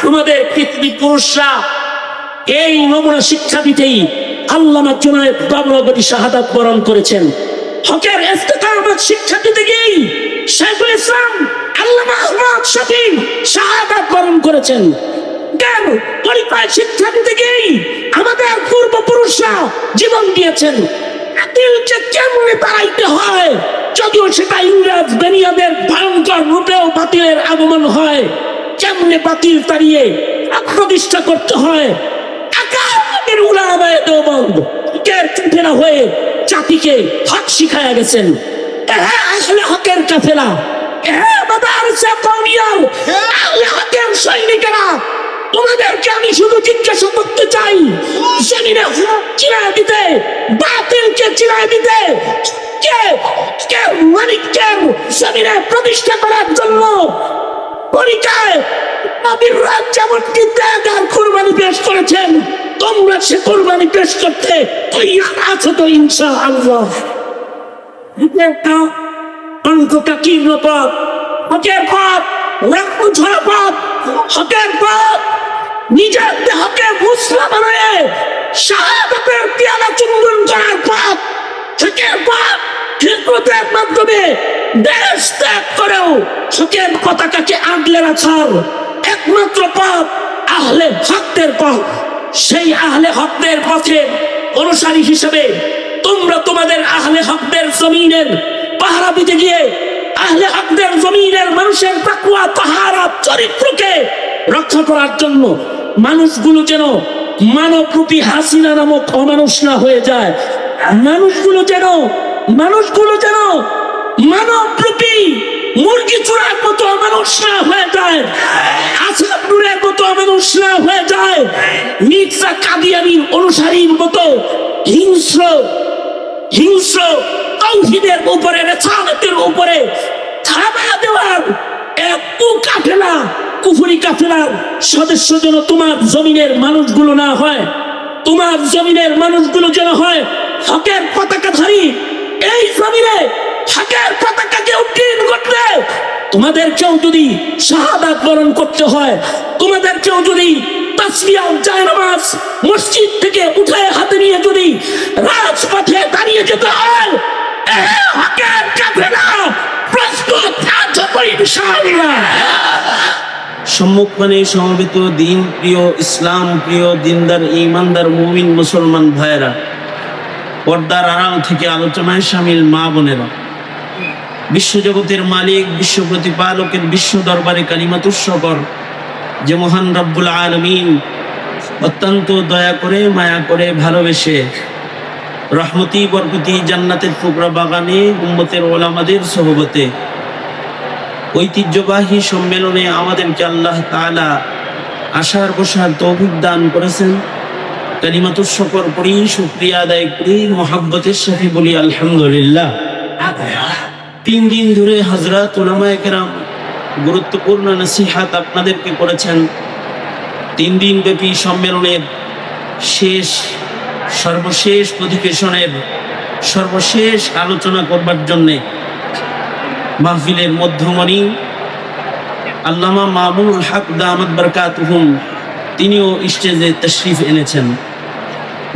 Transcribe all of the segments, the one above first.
আমাদের পৃথিবী পুরুষরা এই নমুনা শিক্ষা দিতেই আল্লামা জুনায়েদ বাবুনগরী শাহাদাত বরণ করেছেন। হকের ইস্তেকামত শিক্ষা দিতে গিয়েই শাইখুল ইসলাম আল্লামা আহমদ শফী শাহাদাত বরণ করেছেন। জ্ঞান পরিচয় শিক্ষা দিতে গিয়েই আমাদের পূর্বপুরুষরা জীবন দিয়েছেন। বাতিলকে কেমনে তাড়াইতে হয়, যদিও সেটা ইংরেজ বেনিয়াদের ভয়ঙ্কর রূপেও বাতিলের আগমন হয়, কেমনে বাতিল তাড়িয়ে আত্মনিষ্ঠা করতে হয়, একাদের উলামায়ে দেওবন্দ হকের কাফেলা হয়ে জাতিকে হক শিখায়া গেছেন। আসলে হকের কাফেলা, মাদারিসে কওমিয়ার আহলে হকের সৈনিকেরা, তোমাদেরকে আমি শুধু জিজ্ঞাসা করতে চাই, জমিনে হক চিনায় দিতে, বাতিলকে চিনায় দিতে কে মালিককে জমিনে প্রতিষ্ঠা করার জন্য পরিচয় নবীর রাত যেমন কি ত্যাগ আর কুরবানি পেশ করেছেন, তোমরা সে কুরবানি পেশ করতে তৈয়ার আছো তো ইনশাআল্লাহ। অন্তত কীর্ণ পথ, হকের পথ, রক্ত ঝরা পথ, হকের পথ, নিজের দেহকে মুসলা বানায় শাহাদাতের পেয়ালা চুম্বন করার পথ, হকের পথ, খিদমতের মাধ্যমে দেশ ত্যাগ করেও হকের পতাকাকে আগলে রাখার একমাত্র পথ আহলে হকদের পথ। সেই আহলে হকদের পথে অনুসারী হিসেবে তোমরা তোমাদের আহলে হকদের জমিনের পাহারা দিতে গিয়ে আহলে হকদের জমিনের মানুষের তাকওয়া তাহারাত চরিত্রকে রক্ষা করার জন্য মানুষগুলো যেন মানবরূপী হাসিনা নামক অমানুষ না হয়ে যায়, মানুষগুলো যেন মানবরূপী মুরগি চূড়ার মতো মানুষ না হয়ে যায়, আসাদ নূরের মতো মানুষ না হয়ে যায়, মির্জা কাদিয়ানীর অনুসারীর মতো হিংস্র তাওহীদের উপরে, রিসালাতের উপরে থাবা দেওয়ার একটু কাফেলা, কুফরি কাফেলার সদস্য যেন তোমার জমিনের মানুষগুলো না হয়। তোমার জমিনের মানুষগুলো যেন হয় হকের পতাকাধারী। এই জমিনে হকের পতাকাকে উত্তীর্ণ করতে তোমাদেরকেও যদি শাহাদাত বরণ করতে হয়, তোমাদেরকেও যদি তাসবিহ জায়নামাজ মসজিদ থেকে উঠে হাতে নিয়ে যদি রাজপথে দাঁড়িয়ে যেতে হয়, হকের কাফেলা প্রস্তুত আছে তো ইনশাআল্লাহ। সম্মুখপানে সমবেত দিন প্রিয়, ইসলাম প্রিয়, দিনদার, ঈমানদার মুমিন মুসলমান ভাইয়েরা, পর্দার আড়াল থেকে আলোচনায় শামিল মা বোনেরা, বিশ্বজগতের মালিক, বিশ্ব প্রতিপালকের বিশ্ব দরবারে কালিমাতুর শকর যে মহান রব্বুল আলামিন অত্যন্ত দয়া করে, মায়া করে, ভালোবেসে রহমতি বরকতি জান্নাতের টুকরা বাগানে উম্মতের ওলামাদের সোহবতে ঐতিহ্যবাহী সম্মেলনে আমাদেরকে আল্লাহ তাআলা আসার বসার তৌফিক দান করেছেন। কালিমাতুর শকর পড়ি, শুকরিয়া আদায় করি, মহাব্বতের সাথে বলি আলহামদুলিল্লাহ। 3 দিন ধরে হযরত উলামায়ে কেরাম গুরুত্বপূর্ণ নসিহত আপনাদেরকে করেছেন। 3 দিন ব্যাপী সম্মেলনের সর্বশেষ অধিবেশনের সর্বশেষ আলোচনা করবার জন্যে মাহফিলের মধ্যমণি আল্লামা মামুনুল হক দামাত বারাকাতুহুম তিনিও স্টেজে তশরিফ এনেছেন।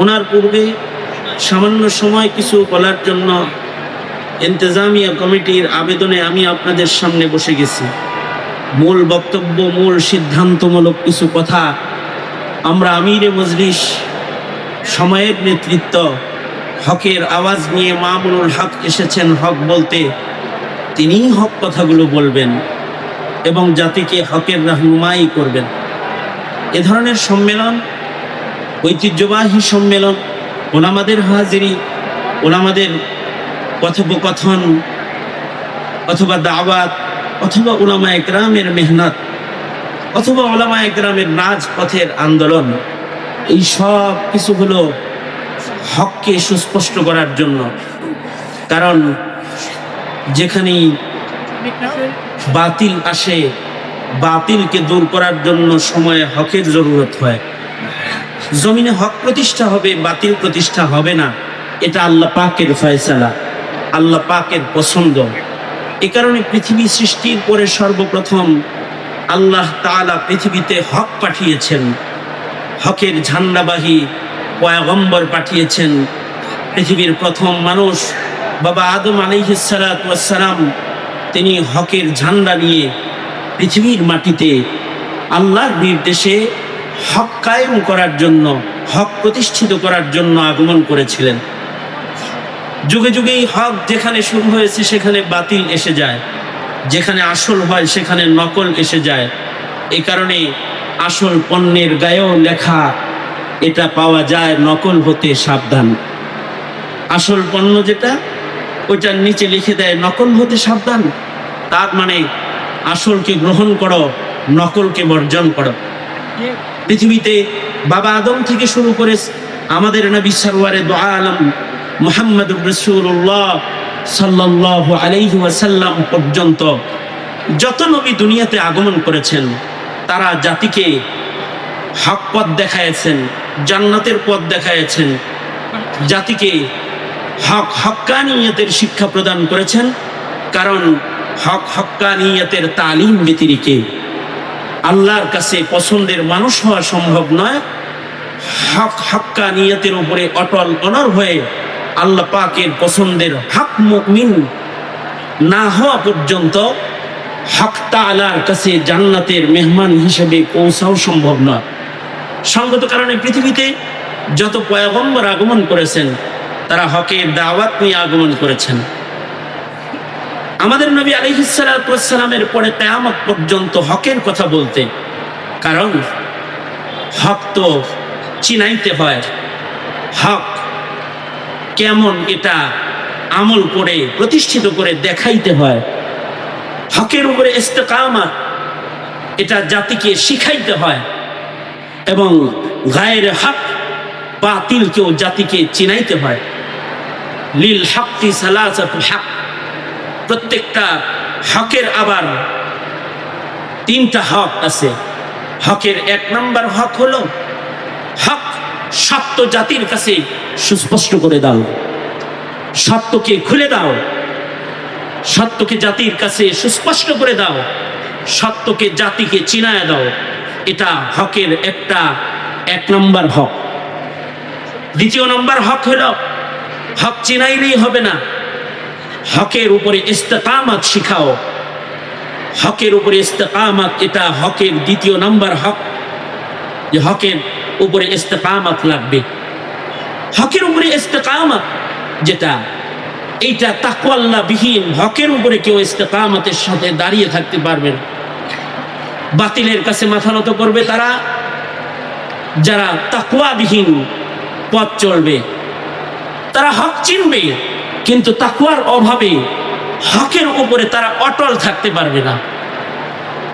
ওনার পূর্বে সামান্য সময় কিছু বলার জন্য ইন্তেজামিয়া কমিটির আবেদনে আমি আপনাদের সামনে বসে গেছি। মূল বক্তব্য, মূল সিদ্ধান্তমূলক কিছু কথা আমরা আমিরে মজলিস, সময়ের নেতৃত্ব, হকের আওয়াজ নিয়ে মামুনুল হক এসেছেন হক বলতে, তিনিই হক কথাগুলো বলবেন এবং জাতিকে হকের রাহনুমাই করবেন। এ ধরনের সম্মেলন, ঐতিহ্যবাহী সম্মেলন, ওলামাদের হাজিরি, ওলামাদের কথোপকথন অথবা দাওয়াত অথবা উলামায়ে কেরামের মেহনত অথবা উলামায়ে কেরামের রাজপথের আন্দোলন, এই সব কিছু হলো হককে সুস্পষ্ট করার জন্য। কারণ যেখানেই বাতিল আসে, বাতিলকে দূর করার জন্য সময়ে হকের জরুরত হয়। জমিনে হক প্রতিষ্ঠা হবে, বাতিল প্রতিষ্ঠা হবে না, এটা আল্লাহ পাকের ফয়সালা, আল্লাহ পাকের পছন্দ। এ কারণে পৃথিবী সৃষ্টির পরে সর্বপ্রথম আল্লাহ তাআলা পৃথিবীতে হক পাঠিয়েছেন, হকের ঝান্ডাবাহী পয়গম্বর পাঠিয়েছেন। পৃথিবীর প্রথম মানুষ বাবা আদম আলাইহিস সালাতু ওয়াস সালাম, তিনি হকের ঝান্ডা নিয়ে পৃথিবীর মাটিতে আল্লাহর নির্দেশে হক কায়েম করার জন্য, হক প্রতিষ্ঠিত করার জন্য আগমন করেছিলেন। যুগে যুগে এই হক যেখানে শুরু হয়েছে সেখানে বাতিল এসে যায়, যেখানে আসল হয় সেখানে নকল এসে যায়। এই কারণে আসল পণ্যের গায়েও লেখা এটা পাওয়া যায় নকল হতে সাবধান। আসল পণ্য যেটা ওইটার নিচে লিখে দেয় নকল হতে সাবধান, তার মানে আসলকে গ্রহণ করো, নকলকে বর্জন করো। পৃথিবীতে বাবা আদম থেকে শুরু করে আমাদের নবী সরওয়ারে দু আলম মুহাম্মদুর রাসূলুল্লাহ সাল্লাল্লাহু আলাইহি ওয়াসাল্লাম পর্যন্ত যত নবী দুনিয়াতে আগমন করেছেন, তারা জাতিকে হক পথ দেখাইছেন, জান্নাতের পথ দেখাইছেন, জাতিকে হক্কানিয়তের শিক্ষা প্রদান করেছেন। কারণ হক্কানিয়তের তালিম ব্যতিরেকে আল্লাহর কাছে পছন্দের মানুষ হওয়া সম্ভব নয়। হক্কানিয়তের উপরে অটল অনড় হয়ে আল্লাহ পাকের পছন্দের হক মুমিন না হওয়া পর্যন্ত হক তাআলার কাছে জান্নাতের মেহমান হিসেবে পৌঁছাও সম্ভব নয়। সঙ্গত কারণে পৃথিবীতে যত পয়গম্বর আগমন করেছেন, তারা হকের দাওয়াত নিয়ে আগমন করেছেন। আমাদের নবী আলাইহিস সালাতু ওয়াস সালামের পরে কিয়ামত পর্যন্ত হকের কথা বলতে, কারণ হক তো চিনাইতে হয়, হক কেমন এটা আমল করে প্রতিষ্ঠিত করে দেখাইতে হয়। হকের উপরে ইস্তেকামত এটা জাতিকে শিখাইতে হয়, এবং গায়ের হক বাতিলকেও জাতিকে চিনাইতে হয়। লিল হক্কি সালাসাতু হক, প্রত্যেকটা হকের আবার তিনটা হক আছে। হকের এক নম্বর হক হলো হক সত্য জাতির কাছে সুস্পষ্ট করে দাও, সত্যকে খুলে দাও, সত্যকে জাতির কাছে সুস্পষ্ট করে দাও, সত্যকে জাতিকে চিনায় দাও। এটা হকের এক নম্বর হক। দ্বিতীয় নম্বর হক হলো হক চিনাইলেই হবে না, হকের উপরে ইস্তেকামত শিখাও। হকের উপরে ইস্তেকামত এটা হকের দ্বিতীয় নম্বর হক, যে হকের উপরে ইস্তেকামত লাগবে। হকের উপরে ইস্তেকামত যেটা, এইটা তাকওয়াল্লাহ বিহীন হকের উপরে কেউ ইস্তেকামতের সাথে দাঁড়িয়ে থাকতে পারবে না। বাতিলের কাছে মাথা নত করবে তারা যারা তাকওয়াবিহীন পথ চলবে। তারা হক চিনবে, কিন্তু তাকওয়ার অভাবে হকের উপরে তারা অটল থাকতে পারবে না।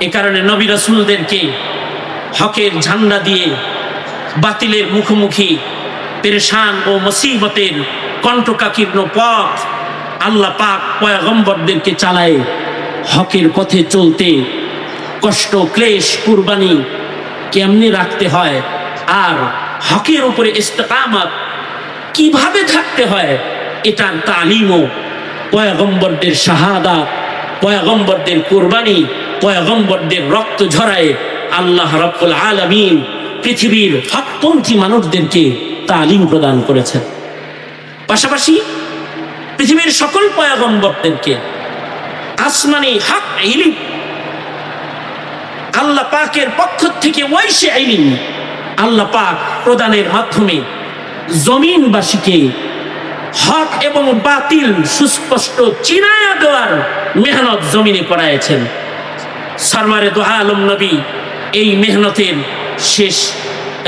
এ কারণে নবী রাসূলদেরকে হকের ঝান্ডা দিয়ে বাতিলের মুখোমুখি পেরেশান ও মুসিবতের কণ্ঠকাকীর্ণ পথ আল্লাহ পাক পয়গম্বরদেরকে চালায় হকের পথে চলতে। কষ্ট, ক্লেশ, কুরবানি কেমনে রাখতে হয়, আর হকের উপরে ইস্তেকামত কিভাবে থাকতে হয়, এটার তালিমও পয়গম্বরদের শাহাদাত, পয়গম্বরদের কুরবানি, পয়গম্বরদের রক্ত ঝরায় আল্লাহ রাব্বুল আলামিন পৃথিবীর হকপন্থী মানুষদেরকে তালিম প্রদান করেছেন। পাশাপাশি পৃথিবীর সকল পয়গম্বরদেরকে আসমানি হক ইলম আল্লাহ পাকের পক্ষ থেকে ওয়াইসে ইলম আল্লাহ পাক প্রদানের মাধ্যমে জমিনবাসীকে হক এবং বাতিল সুস্পষ্ট চিনায়া দেওয়ার মেহনত জমিনে করাইছেন। সরওয়ারে দু আলম নবী এই মেহনতের শেষ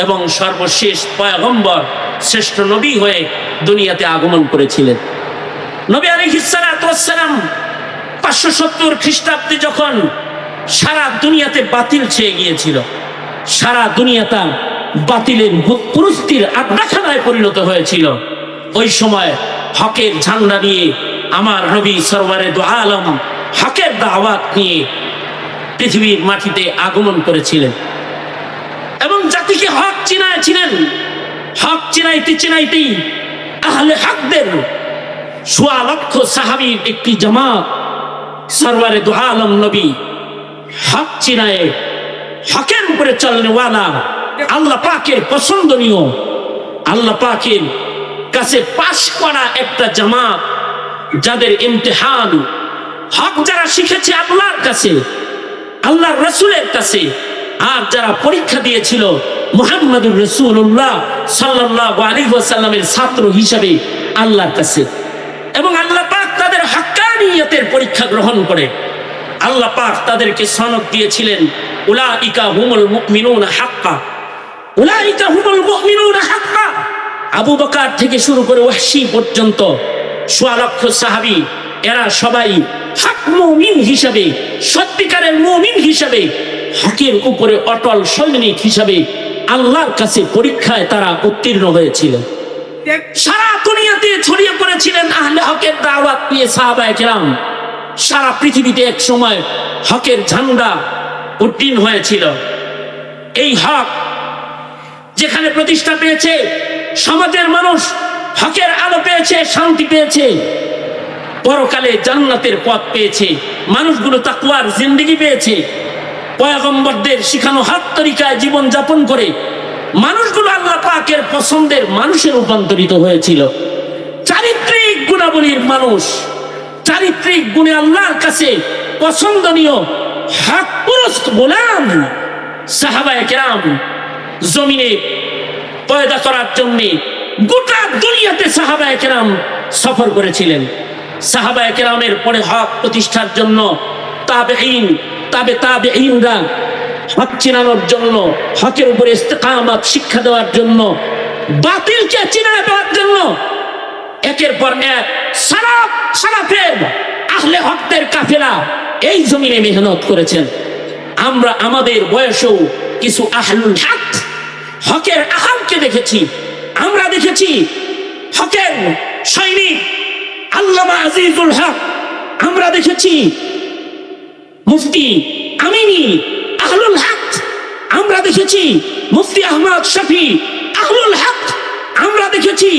এবং সর্বশেষ পয়গম্বর, শ্রেষ্ঠ নবী হয়ে দুনিয়াতে আগমন করেছিলেন। নবী আলাইহিস সালাতু ওয়াস সালাম 570 খ্রিস্টাব্দে যখন সারা দুনিয়াতে বাতিল ছেয়ে গিয়েছিল, সারা দুনিয়াটা বাতিলের ভূতপুরুষটির আড্ডাখানায় পরিণত হয়েছিল, ওই সময় হকের ঝান্ডা নিয়ে আমার নবী সরওয়ারে দু আলম হকের দাওয়াত নিয়ে পৃথিবীর মাটিতে আগমন করেছিলেন এবং জাতিকে হক চিনাইছিলেন। হক চিনাইতেই আহলে হকদের 1.25 লক্ষ সাহাবীর একটি জামাত সরওয়ারে দু আলম নবী হক চিনায় হকের উপরে চলনেওয়ালা, আল্লাহ পাকের পছন্দনীয়, আল্লাহ পাকের কাছে পাশ করা একটা জামাত, যাদের ইমতিহান হক যারা শিখেছে আল্লাহর কাছে, আল্লাহর রাসূলের কাছে, আর যারা পরীক্ষা দিয়েছিল মুহাম্মদুর রাসূলুল্লাহ সাল্লাল্লাহু আলাইহি ওয়াসাল্লামের ছাত্র হিসেবে আল্লাহর কাছে, এবং আল্লাহ পাক তাদের হাক্কানিয়তের পরীক্ষা গ্রহণ করে আল্লাহ পাক তাদেরকে সনদ দিয়েছিলেন উলাইকা হুমুল মুমিনুনা হাক্কা, উলাইকা হুমুল মুমিনুনা হাক্কা। আবু বকর থেকে শুরু করে ওয়াহশী পর্যন্ত ১৬ লক্ষ সাহাবী, এরা সবাই হক মুমিন হিসাবে, সত্যিকারের মুমিন হিসাবে, হকের উপরে অটল সৈনিক হিসাবে আল্লাহর কাছে পরীক্ষায় তারা উত্তীর্ণ হয়েছিল। সারা দুনিয়াতে ছড়িয়ে পড়েছিলেন আহলে হকের দাওয়াত নিয়ে সাহাবায়ে কেরাম। সারা পৃথিবীতে এক সময় হকের ঝান্ডা উড্ডীন হয়েছিল। এই হক যেখানে প্রতিষ্ঠা পেয়েছে, সমাজের মানুষ হকের আলো পেয়েছে, শান্তি পেয়েছে, পরকালে জান্নাতের পথ পেয়েছে, মানুষগুলো তাকওয়ার জিন্দেগি পেয়েছে, পয়গম্বরদের শিখানো হক তরিকায় জীবন যাপন করে মানুষগুলো আল্লাহ পাকের পছন্দের মানুষে রূপান্তরিত হয়েছিল। চারিত্রিক গুণাবলীর মানুষ, চারিত্রিক গুণে আল্লাহর কাছে পছন্দনীয় হক পুরস্ত গোলাম সাহাবায়ে কেরাম জমিনে পয়দা করার জন্য গোটা দুনিয়াতে সাহাবায়ে কেরাম সফর করেছিলেন। সাহাবায়ে কেরামের পরে হক প্রতিষ্ঠার জন্য তাবেঈন, তাবেঈনরা হক চিনানোর জন্য, হকের উপরে ইস্তেকামাত শিক্ষা দেওয়ার জন্য, বাতিলকে চিনা দেওয়ার জন্য একের পর এক সালাফের আহলে হকদের কাফেলা এই জমিনে মেহনত করেছেন। আমরা আমাদের বয়সেও কিছু আহলুল হক, হকের আহলকে দেখেছি। আমরা দেখেছি হকের সৈনিক আল্লামা আজিজুল হক, আমরা দেখেছি মুফতি আমিনী আহলুল হক, আমরা দেখেছি মুফতি আহমদ শফি আহলুল হক, আমরা দেখেছি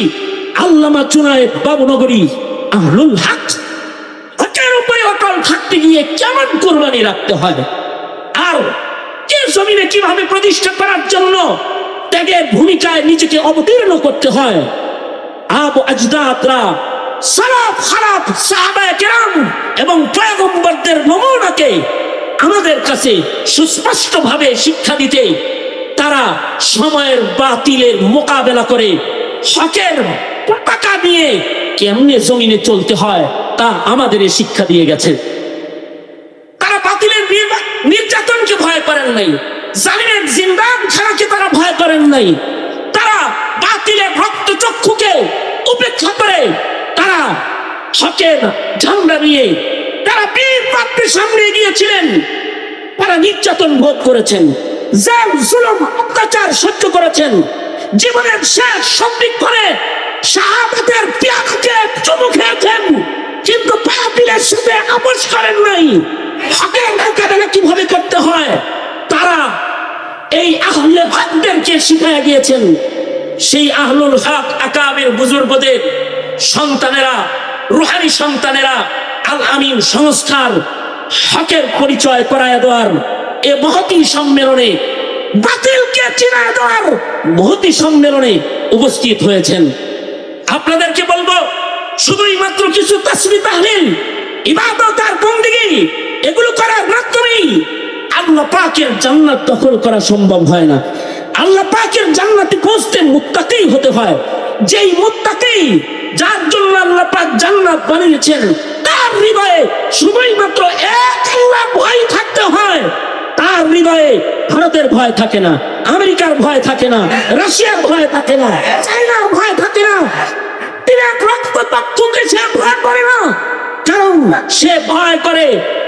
আল্লামা জুনায়েদ বাবুনগরী আহলুল হক। হকের উপরে অটল থাকতে গিয়ে কেমন কুরবানি রাখতে হয়, আর এই জমিনে কিভাবে প্রতিষ্ঠা করার জন্য ত্যাগের ভূমিকায় নিজেকে অবতীর্ণ করতে হয়। আবু আজদাদরা সালাফ খালাফ সাহাবায়ে কেরাম এবং পয়গম্বরদের নমুনাকে আমাদের কাছে সুস্পষ্টভাবে শিক্ষা দিতে তারা সময়ের বাতিলের মোকাবেলা করে হকের পতাকা নিয়ে কেমনে জমিনে চলতে হয় তা আমাদের শিক্ষা দিয়ে গেছে। তারা বাতিলের নির্যাতনকে ভয় করেন নাই, জালিমের জিন্দান খানাকে তারা ভয় করেন নাই। তারা বাতিলের রক্তচক্ষুকে উপেক্ষা করে তারা হকের ঝান্ডা নিয়ে তারা বীর প্রাপ্তির সামনে গিয়েছিলেন। তারা নির্যাতন ভোগ করেছেন, জেল জুলুম অত্যাচার সহ্য করেছেন, জীবনের শেষ সন্ধিক্ষণে শাহাদাতের ত্যাগকে চুমু খেয়েছেন, কিন্তু বাতিলের সাথে আপোষ করেন নাই। হকের মোকাবেলা কিভাবে করতে হয় তারা এই আহলে হকদেরকে শিখায়া গিয়েছেন। সেই আহলুল হক আকাবের বুজুর্গদের সন্তানেরা, রুহানি সন্তানেরা আল আমিন সংস্থার হকের পরিচয় করায় দেওয়ার এ মহতী সম্মেলনে, বাতিলকে চিনায় দেওয়ার মহতী সম্মেলনে উপস্থিত হয়েছেন। আপনাদেরকে বলবো, শুধুই মাত্র কিছু তাসবিহ তাহলিল ইবাদত আর বন্দেগী এগুলো করার মাধ্যমেই আল্লাহ পাকের জান্নাত দখল করা সম্ভব হয় না। আল্লাহ পাকের জান্নাতে পৌঁছতে মুত্তাকি হতে হয়। যেই মুত্তাকি, যার জন্য আল্লাহ পাক জান্নাত বানিয়েছেন, তার হৃদয়ে শুধুই মাত্র এক আল্লাহর ভয় থাকতে হয়। তার হৃদয়ে ভারতের ভয় থাকে না, আমেরিকার ভয় থাকে না, রাশিয়ার ভয় থাকে না, চায়নার ভয় থাকে না, ইরাক রক্তচক্ষুকে সে ভয় করে না, কারণ সে ভয় করে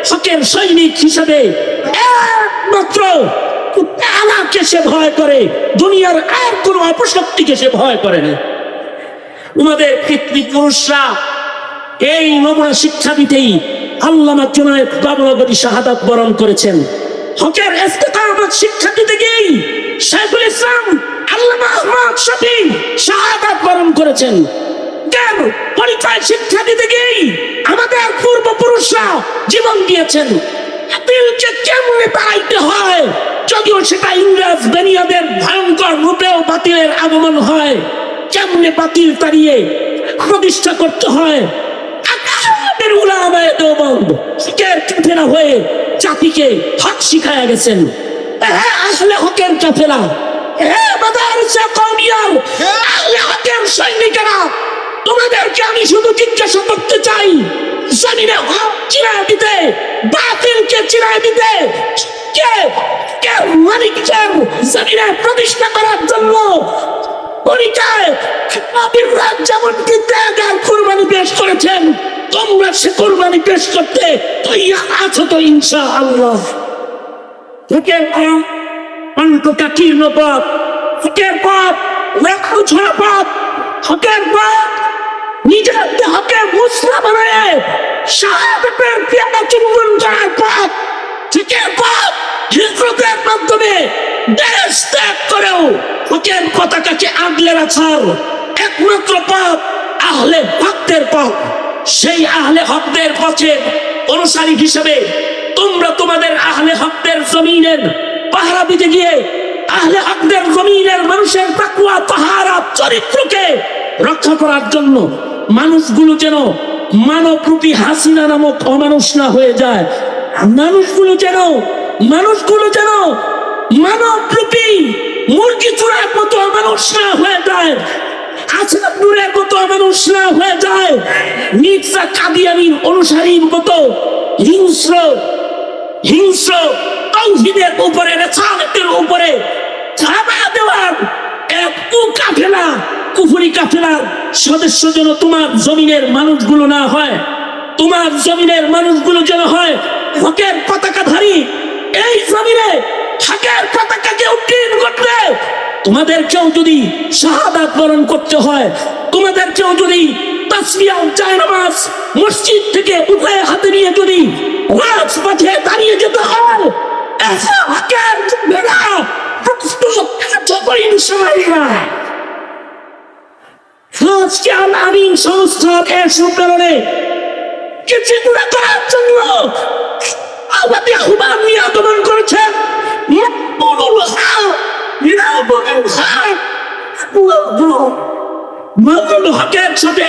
হকের সৈনিক হিসেবে একমাত্র আল্লাহকে সে ভয় করে, দুনিয়ার আর কোন অপশক্তিকে সে ভয় করে না। আমাদের পিতৃপুরুষরা এই নমুনা শিক্ষা দিতেই আল্লামা জুনায়েদ বাবুনগরী শাহাদাত বরণ করেছেন। হকের ইস্তেকামাত শিক্ষা দিতে গিয়েই শাইখুল ইসলাম আল্লামা আহমদ শফী শাহাদাত বরণ করেছেন। জ্ঞান পরিচয় শিক্ষা দিতে গিয়েই আমাদের পূর্বপুরুষরা জীবন দিয়েছেন। বাতিলকে কেমনে তাড়াইতে হয়, যদিও সেটা ইংরেজ বেনিয়াদের ভয়ঙ্কর রূপেও বাতিলের আগমন হয়, কেমনে বাতিল তাড়িয়ে প্রতিষ্ঠা করতে হয়। আকাশের উলামায়ে দেওবন্দ হকের কাফেলা হয়ে জাতিকে হক শিখায়া গেছেন। আহলে হকের কাফেলা, মাদারিসে কওমিয়ার আহলে হকের সৈনিকেরা, তোমাদেরকে আমি শুধু জিজ্ঞাসা করতে চাই, জমিনে হক চিরায় দিতে, বাতিলকে চিরায় দিতে কে কে মালিকের জমিনে প্রতিষ্ঠা করার জন্য পরিচয় নবীর রাত যেমনটি ত্যাগ আর কুরবানি পেশ করেছেন, তোমরা সে কুরবানি পেশ করতে তৈয়ার আছো তো ইনশাআল্লাহ। হকের পথ অন্তকাকীর্ণ পথ, হকের পথ লেখা ছোড়া পথ, হকের পথ নিজের দেহকে মুসলা বানায় শাহাদাতের পেয়ালা চুম্বন করার পথ, হকের পথ হিজরতের মাধ্যমে দেশ ত্যাগ করেও হকের পতাকাকে আগলে রাখার একমাত্র পথ আহলে হকদের পথ। সেই আহলে হকদের পথে অনুসারী হিসেবে তোমরা তোমাদের আহলে হকদের জমিনের পাহারা দিতে গিয়ে আহলে হকদের জমিনের মানুষের তাকওয়া তাহারা চরিত্রকে রক্ষা করার জন্য মানুষগুলো যেন মানবরূপী হাসিনা নামক অমানুষ না হয়ে যায়, মানুষগুলো যেন মানবরূপী মুরগি চূড়ার মতো মানুষ না হয়ে যায়, আছাদুরের মতো মানুষ না হয়ে যায়, মির্জা কাদিয়ানীর অনুসারীর মতো হিংস্র তাওহীদের উপরে রিসালাতের উপরে ধাবা দেওয়ার এক কাফেলা কুফরি কাফেলার সদস্য যেন তোমার জমিনের মানুষগুলো না হয়, তোমার জমিনের মানুষগুলো যেন হয় হকের পতাকাধারী। এই জমিনে হকের পতাকাকে উত্তীর্ণ করতে তোমাদেরকেও যদি শাহাদাত বরণ করতে হয়, তোমাদেরকেও যদি তাসবিহ জায়নামাজ মসজিদ থেকে উঠে হাতে নিয়ে যদি রাজপথে দাঁড়িয়ে যেতে হয়, হকের যোদ্ধারা প্রস্তুত আছো তো ইনশাআল্লাহ। আজকে আল আমিন সংস্থার এর সম্মেলনে কিছু দূরে করার জন্য আমাদের আহ্বান নিয়ে আগমন করেছেন মামুনুল হকের সাথে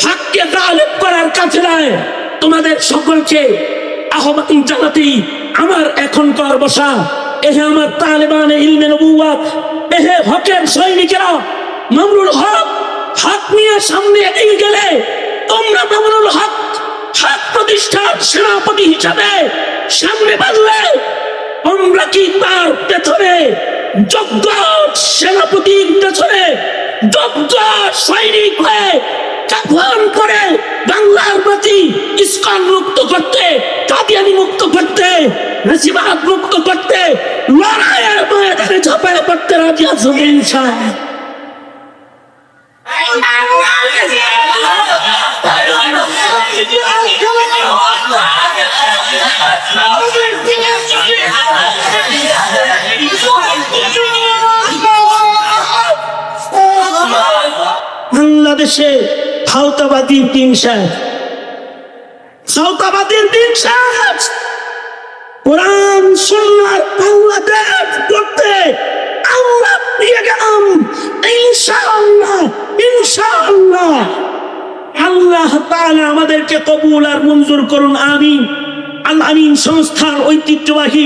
হককে গালিব করার কাফেলায় তোমাদের সকলকে আহ্বান জানাতেই আমার এখনকার বসা। এহে আমার তালেবানে ইলমে নবুওয়াত, এহে হকের সৈনিকেরা, মামুনুল হক হক নিয়ে সামনে এগিয়ে গেলে তোমরা মামুনুল হক হক প্রতিষ্ঠার সেনাপতি হিসাবে সামনে বাঁধলে আমরা কি তার পেছনে যোগ্য সেনাপতির পেছনে যোগ্য সৈনিক হয়ে কাফন করে বাংলার প্রতি ইস্কন মুক্ত করতে, কাদিয়ানি মুক্ত করতে, নাসিবাদ মুক্ত করতে লড়াইয়ের ময়দানে ঝাঁপায় পড়তে রাজি আছো ইনশাআল্লাহ। বাংলাদেশে খাওতাবাদীর দিন শেষ, খাওতাবাদীর দিন শেষ। কোরআন সুন্নাহর বাংলাদেশ করতে আমরা নিয়ে গেলাম ইনশাআল্লাহ, ইনশাআল্লাহ। আল্লাহ তাআলা আমাদেরকে কবুল আর মঞ্জুর করুন, আমিন। আল আমিন সংস্থার ঐতিহ্যবাহী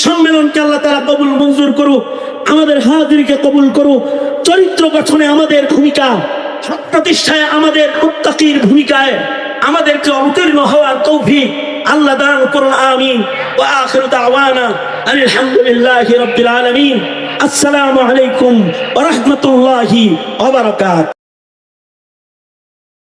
সম্মেলনকে আল্লাহ তাআলা কবুল মঞ্জুর করুক, আমাদের হাজিরকে কবুল করুক। চরিত্র গঠনে আমাদের ভূমিকা, হক প্রতিষ্ঠায় আমাদের মুত্তাকির ভূমিকায় আমাদেরকে অবতীর্ণ হওয়ার তৌফিক আল্লাহ দান করুন, আমিন। ওয়া আখিরু দাওয়ানা আলহামদুলিল্লাহি রাব্বিল আলামিন। আসসালামু আলাইকুম ওয়া রাহমাতুল্লাহি ওয়া বারাকাতুহু।